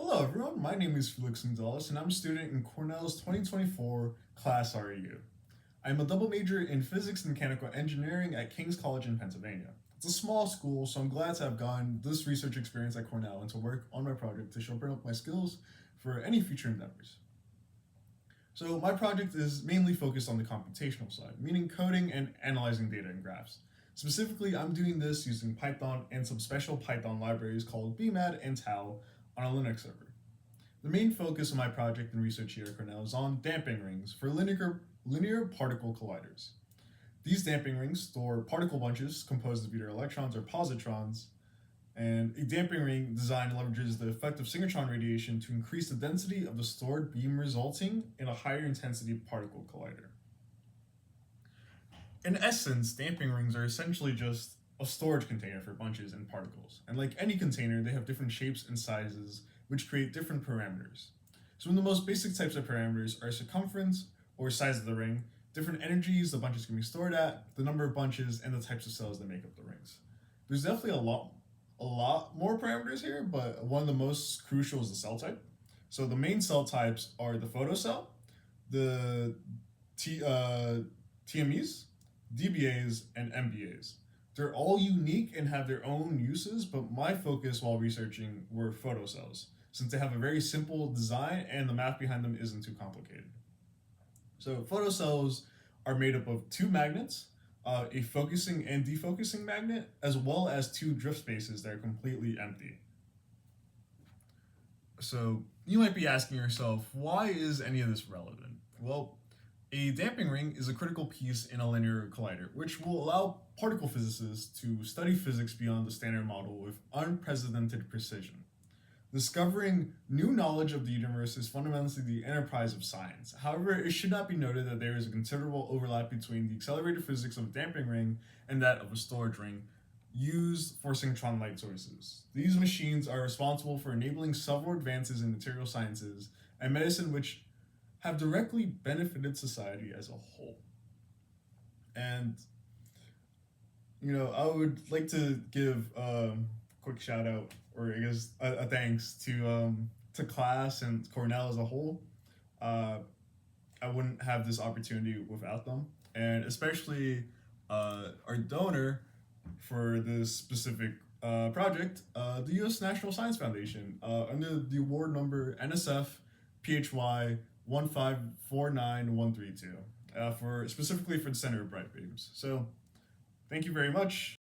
Hello everyone, my name is Felix and I'm a student in Cornell's 2024 class REU. I'm a double major in physics and mechanical engineering at King's College in Pennsylvania. It's a small school, so I'm glad to have gotten this research experience at Cornell and to work on my project to sharpen up my skills for any future endeavors. So my project is mainly focused on the computational side, meaning coding and analyzing data in graphs. Specifically, I'm doing this using Python and some special Python libraries called BMAD and Tau on a Linux server. The main focus of my project and research here at Cornell is on damping rings for linear particle colliders. These damping rings store particle bunches composed of either electrons or positrons, and a damping ring design leverages the effect of synchrotron radiation to increase the density of the stored beam, resulting in a higher intensity particle collider. In essence, damping rings are essentially just a storage container for bunches and particles, and like any container, they have different shapes and sizes which create different parameters. So the most basic types of parameters are circumference or size of the ring, different energies the bunches can be stored at, the number of bunches, and the types of cells that make up the rings. There's definitely a lot more parameters here, but one of the most crucial is the cell type. So the main cell types are the photocell, the TMEs, DBAs, and MBAs. They're all unique and have their own uses, but my focus while researching were photocells, since they have a very simple design and the math behind them isn't too complicated. So photocells are made up of two magnets, a focusing and defocusing magnet, as well as two drift spaces that are completely empty. So you might be asking yourself, why is any of this relevant? Well, a damping ring is a critical piece in a linear collider, which will allow particle physicists to study physics beyond the standard model with unprecedented precision. Discovering new knowledge of the universe is fundamentally the enterprise of science. However, it should not be noted that there is a considerable overlap between the accelerator physics of a damping ring and that of a storage ring used for synchrotron light sources. These machines are responsible for enabling several advances in material sciences and medicine which have directly benefited society as a whole. And, I would like to give a quick shout out, or I guess a thanks to class and Cornell as a whole. I wouldn't have this opportunity without them, and especially our donor for this specific project, the U.S. National Science Foundation, under the award number NSF PHY 1549132, specifically for the Center of Bright Beams. So, thank you very much.